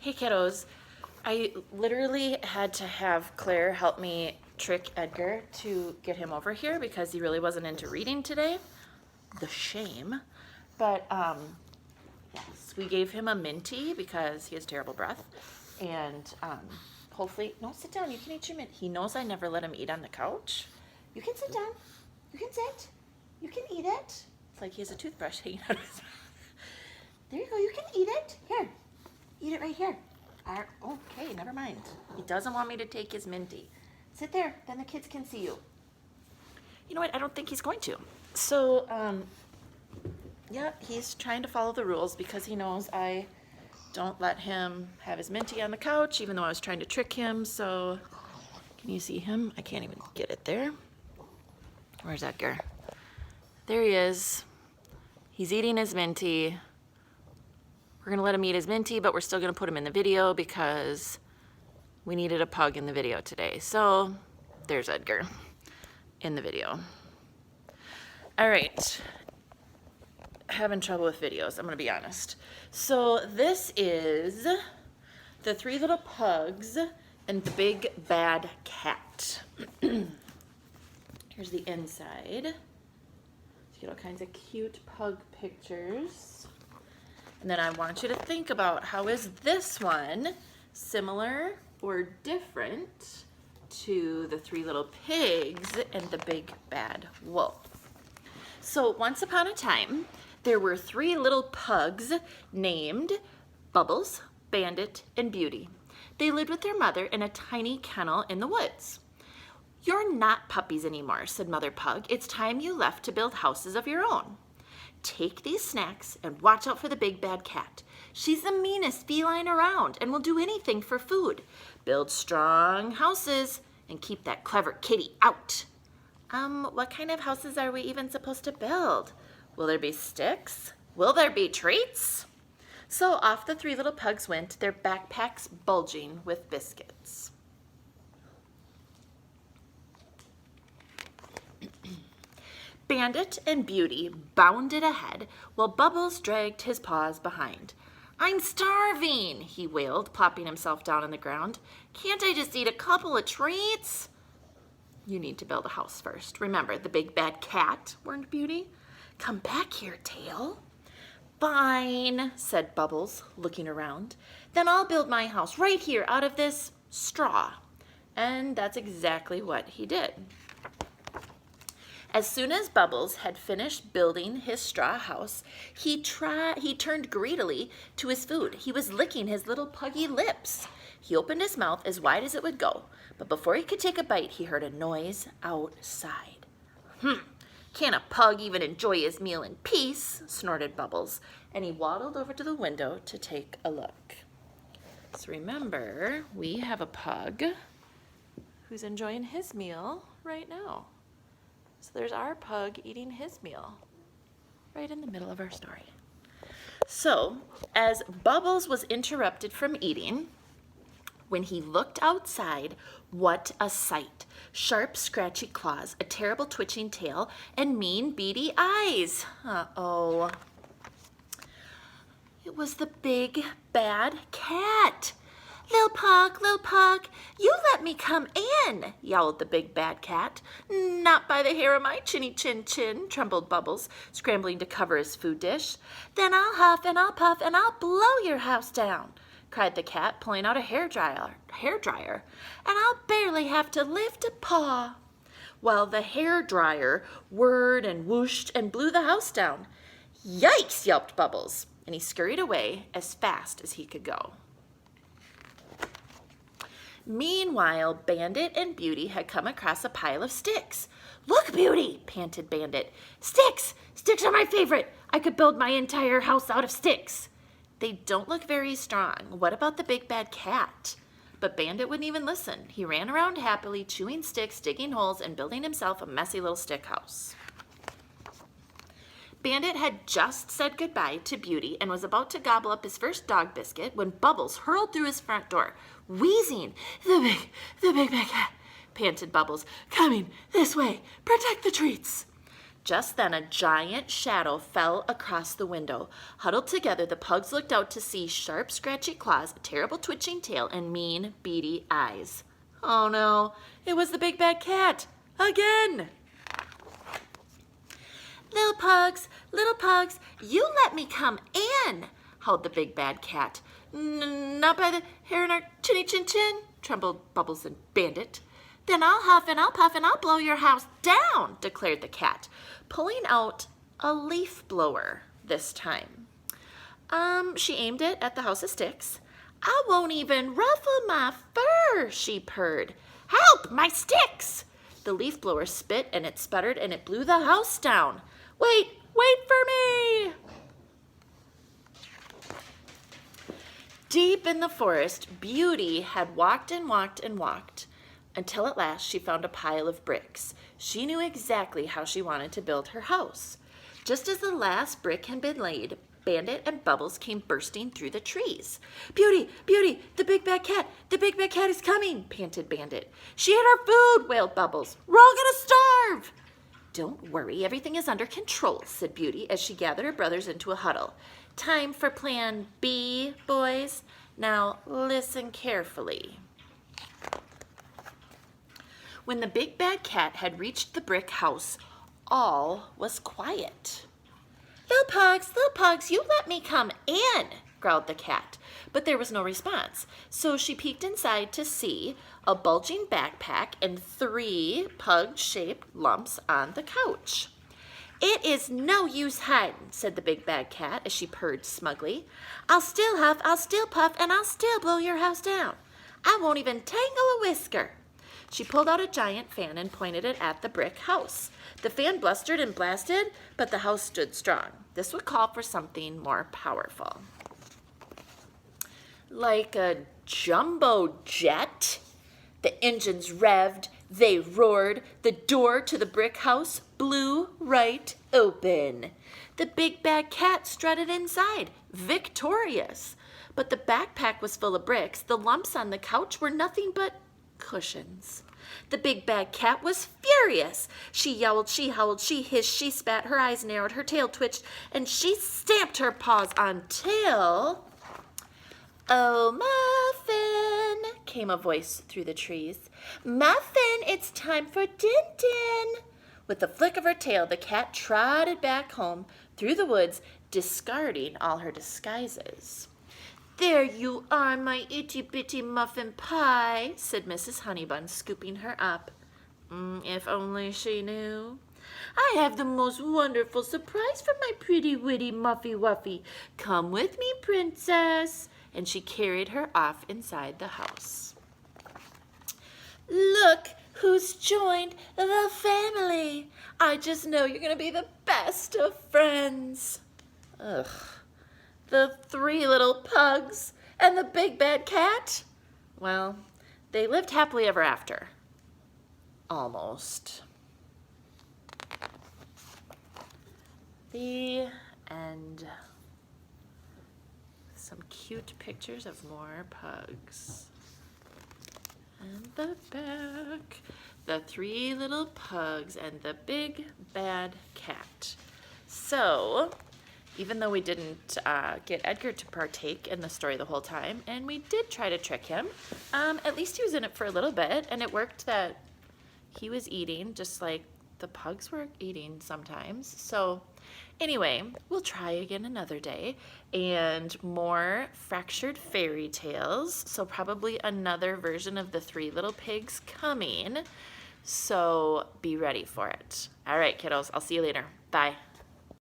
Hey kiddos, I literally had to have Claire help me trick Edgar to get him over here because he really wasn't into reading today. The shame. But yes, we gave him a minty because he has terrible breath. And hopefully, no, sit down, you can eat your mint. He knows I never let him eat on the couch. You can sit down, you can sit, you can eat it. It's like he has a toothbrush hanging out of his mouth. There you go, you can eat it. Here. Eat it right here. Okay, never mind. He doesn't want me to take his minty. Sit there, then the kids can see you. You know what? I don't think he's going to. So, yeah, he's trying to follow the rules because he knows I don't let him have his minty on the couch, even though I was trying to trick him. So, can you see him? I can't even get it there. Where's Edgar? There he is. He's eating his minty. We're gonna let him eat his minty, but we're still gonna put him in the video because we needed a pug in the video today. So there's Edgar in the video. All right, having trouble with videos, I'm gonna be honest. So this is the Three Little Pugs and the Big Bad Cat. Here's the inside. Get all kinds of cute pug pictures. And then I want you to think about, how is this one similar or different to the Three Little Pigs and the Big Bad Wolf? So once upon a time, there were three little pugs named Bubbles, Bandit, and Beauty. They lived with their mother in a tiny kennel in the woods. "You're not puppies anymore," said Mother Pug. "It's time you left to build houses of your own. Take these snacks and watch out for the Big Bad Cat. She's the meanest feline around and will do anything for food. Build strong houses and keep that clever kitty out." What kind of houses are we even supposed to build? Will there be sticks? Will there be treats? So off the three little pugs went, their backpacks bulging with biscuits. Bandit and Beauty bounded ahead while Bubbles dragged his paws behind. "I'm starving," he wailed, plopping himself down on the ground. "Can't I just eat a couple of treats?" "You need to build a house first. Remember, the Big Bad Cat," warned Beauty. "Come back here, Tail." "Fine," said Bubbles, looking around. "Then I'll build my house right here out of this straw." And that's exactly what he did. As soon as Bubbles had finished building his straw house, he turned greedily to his food. He was licking his little puggy lips. He opened his mouth as wide as it would go, but before he could take a bite, he heard a noise outside. "Can't a pug even enjoy his meal in peace?" snorted Bubbles, and he waddled over to the window to take a look. So remember, we have a pug who's enjoying his meal right now. So there's our pug eating his meal right in the middle of our story. So as Bubbles was interrupted from eating, when he looked outside, what a sight. Sharp, scratchy claws, a terrible twitching tail, and mean, beady eyes. Uh-oh. It was the Big Bad Cat. Lil Pug, you let me come in," yowled the Big Bad Cat. "Not by the hair of my chinny chin chin," trembled Bubbles, scrambling to cover his food dish. "Then I'll huff and I'll puff and I'll blow your house down," cried the cat, pulling out a hairdryer, "and I'll barely have to lift a paw." While the hairdryer whirred and whooshed and blew the house down. "Yikes," yelped Bubbles, and he scurried away as fast as he could go. Meanwhile, Bandit and Beauty had come across a pile of sticks. "Look, Beauty," panted Bandit. "Sticks! Sticks are my favorite. I could build my entire house out of sticks." "They don't look very strong. What about the Big Bad Cat?" But Bandit wouldn't even listen. He ran around happily, chewing sticks, digging holes, and building himself a messy little stick house. Bandit had just said goodbye to Beauty and was about to gobble up his first dog biscuit when Bubbles hurled through his front door, wheezing. The big bad cat," panted Bubbles. "Coming this way. Protect the treats." Just then a giant shadow fell across the window. Huddled together, the pugs looked out to see sharp, scratchy claws, a terrible twitching tail, and mean, beady eyes. Oh no, it was the big bad cat. Again! Little pugs, you let me come in, howled the big bad cat. Not by the hair in our chinny chin chin, trembled Bubbles and Bandit. Then I'll huff and I'll puff and I'll blow your house down, declared the cat, pulling out a leaf blower this time. She aimed it at the house of sticks. I won't even ruffle my fur, she purred. Help, my sticks! The leaf blower spit and it sputtered and it blew the house down. Wait for me! Deep in the forest, Beauty had walked and walked and walked until at last she found a pile of bricks. She knew exactly how she wanted to build her house. Just as the last brick had been laid, Bandit and Bubbles came bursting through the trees. Beauty, the big bad cat is coming, panted Bandit. She ate our food, wailed Bubbles. We're all gonna starve. Don't worry, everything is under control, said Beauty as she gathered her brothers into a huddle. Time for plan B, boys. Now listen carefully. When the big bad cat had reached the brick house, all was quiet. Little pugs, you let me come in, growled the cat. But there was no response, so she peeked inside to see a bulging backpack and 3 pug-shaped lumps on the couch. It is no use hiding, said the big bad cat as she purred smugly. I'll still huff, I'll still puff, and I'll still blow your house down. I won't even tangle a whisker. She pulled out a giant fan and pointed it at the brick house. The fan blustered and blasted, but the house stood strong. This would call for something more powerful. Like a jumbo jet, the engines revved, they roared, the door to the brick house blew right open. The big bad cat strutted inside, victorious. But the backpack was full of bricks. The lumps on the couch were nothing but cushions. The big bad cat was furious. She yowled, she howled, she hissed, she spat, her eyes narrowed, her tail twitched, and she stamped her paws until... Oh, Muffin, came a voice through the trees. Muffin, it's time for Din-Din. With a flick of her tail, the cat trotted back home through the woods, discarding all her disguises. There you are, my itty-bitty muffin pie, said Mrs. Honeybun, scooping her up. If only she knew. I have the most wonderful surprise for my pretty witty Muffy Wuffy. Come with me, princess. And she carried her off inside the house. Look who's joined the family. I just know you're going to be the best of friends. Ugh. The 3 little pugs and the big bad cat. Well, they lived happily ever after. Almost. The end. Some cute pictures of more pugs. And the back. The 3 little pugs and the big bad cat. So, even though we didn't get Edgar to partake in the story the whole time, and we did try to trick him, at least he was in it for a little bit, and it worked that he was eating just like the pugs were eating sometimes. So anyway, we'll try again another day, and more fractured fairy tales. So probably another version of the 3 little pigs coming. So be ready for it. All right, kiddos, I'll see you later. Bye.